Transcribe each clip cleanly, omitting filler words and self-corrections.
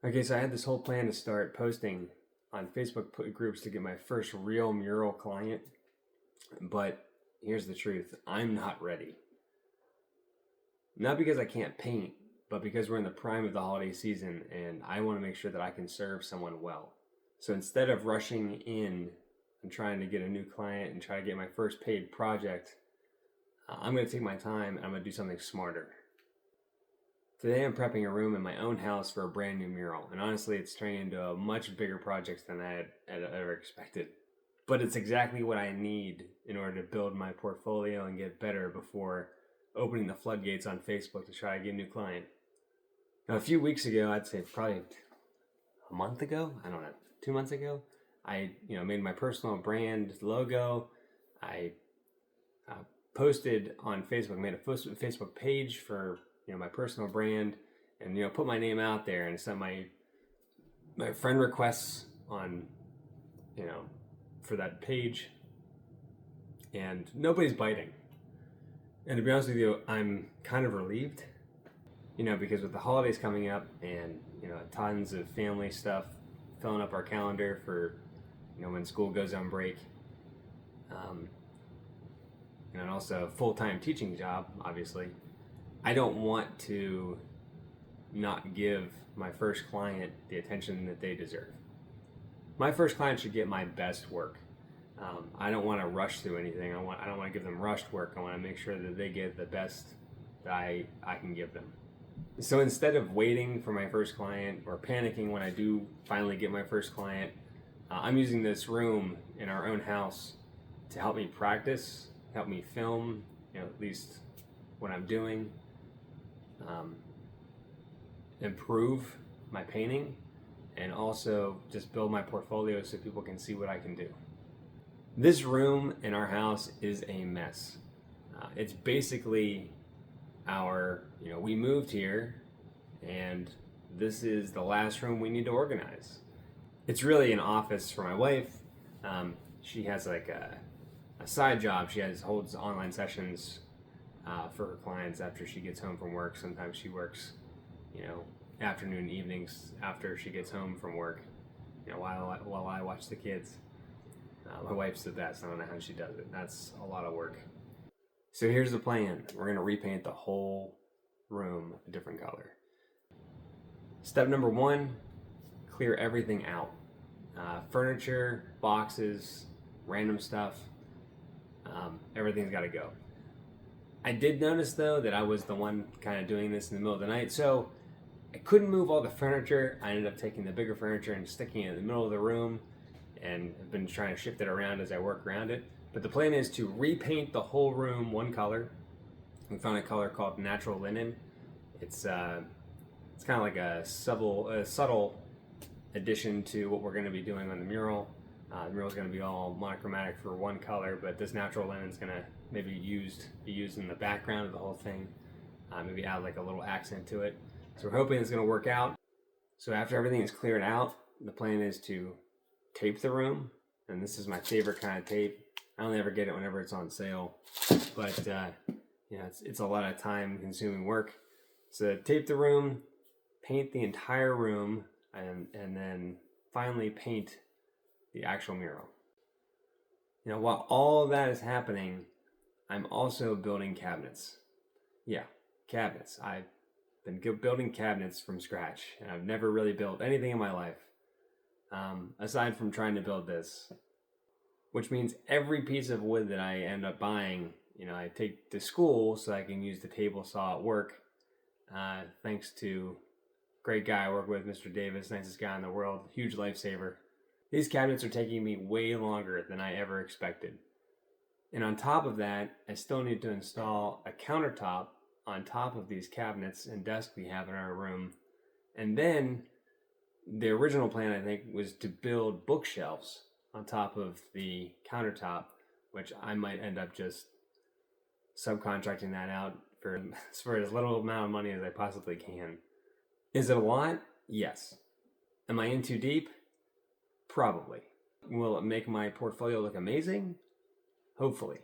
Okay, so I had this whole plan to start posting on Facebook groups to get my first real mural client, but here's the truth. I'm not ready. Not because I can't paint, but because we're in the prime of the holiday season and I want to make sure that I can serve someone well. So instead of rushing in and trying to get a new client and try to get my first paid project, I'm going to take my time and I'm going to do something smarter. Today I'm prepping a room in my own house for a brand new mural, and honestly it's turning into a much bigger project than I had ever expected. But it's exactly what I need in order to build my portfolio and get better before opening the floodgates on Facebook to try to get a new client. Now, a few weeks ago, I'd say probably a month ago, I don't know, 2 months ago, I made my personal brand logo. I posted on Facebook, made a Facebook page for my personal brand, and put my name out there and sent my friend requests on for that page, and nobody's biting. And to be honest with you, I'm kind of relieved, because with the holidays coming up and tons of family stuff filling up our calendar for when school goes on break, and also a full-time teaching job, obviously, I don't want to not give my first client the attention that they deserve. My first client should get my best work. I don't want to rush through anything. I don't want to give them rushed work. I want to make sure that they get the best that I can give them. So instead of waiting for my first client or panicking when I do finally get my first client, I'm using this room in our own house to help me practice, help me film, at least what I'm doing, improve my painting, and also just build my portfolio so people can see what I can do. This room in our house is a mess. It's basically we moved here and this is the last room we need to organize. It's really an office for my wife. She has like a side job. She holds online sessions for her clients after she gets home from work. Sometimes she works, afternoon, evenings after she gets home from work, while I watch the kids. My wife's the best. I don't know how she does it. That's a lot of work. So here's the plan. We're going to repaint the whole room a different color. Step number 1, clear everything out. Furniture, boxes, random stuff, everything's got to go. I did notice though that I was the one kind of doing this in the middle of the night, so I couldn't move all the furniture. I ended up taking the bigger furniture and sticking it in the middle of the room, and I've been trying to shift it around as I work around it. But the plan is to repaint the whole room one color. We found a color called natural linen. It's kind of like a subtle addition to what we're going to be doing on the mural. The mural is going to be all monochromatic for one color, but this natural linen is going to maybe be used in the background of the whole thing. Maybe add like a little accent to it. So we're hoping it's going to work out. So after everything is cleared out, the plan is to tape the room, and this is my favorite kind of tape. I only ever get it whenever it's on sale, but it's a lot of time consuming work. So tape the room, paint the entire room, and then finally paint the actual mural. While all that is happening, I'm also building cabinets. Yeah, cabinets. I've been building cabinets from scratch, and I've never really built anything in my life. Aside from trying to build this, which means every piece of wood that I end up buying, I take to school so I can use the table saw at work. Thanks to a great guy I work with, Mr. Davis, nicest guy in the world, huge lifesaver. These cabinets are taking me way longer than I ever expected. And on top of that, I still need to install a countertop on top of these cabinets and desk we have in our room. And then the original plan, I think, was to build bookshelves on top of the countertop, which I might end up just subcontracting that out for as little amount of money as I possibly can. Is it a lot? Yes. Am I in too deep? Probably. Will it make my portfolio look amazing? Hopefully.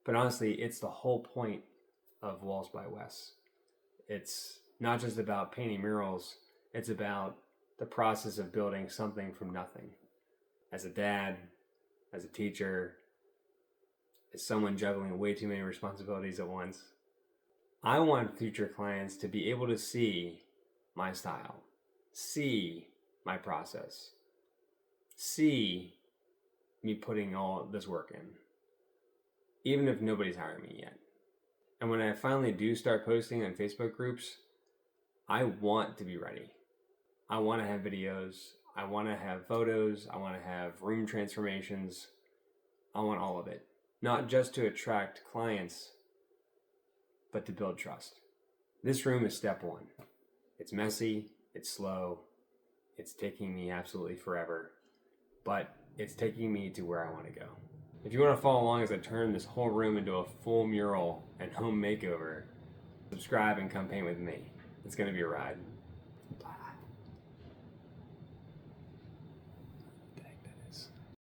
But honestly, it's the whole point of Walls by Wes. It's not just about painting murals, it's about the process of building something from nothing. As a dad, as a teacher, as someone juggling way too many responsibilities at once, I want future clients to be able to see my style, see my process, see me putting all this work in, even if nobody's hiring me yet. And when I finally do start posting on Facebook groups, I want to be ready. I want to have videos. I want to have photos. I want to have room transformations. I want all of it. Not just to attract clients, but to build trust. This room is step one. It's messy. It's slow. It's taking me absolutely forever. But it's taking me to where I want to go. If you want to follow along as I turn this whole room into a full mural and home makeover, subscribe and come paint with me. It's going to be a ride.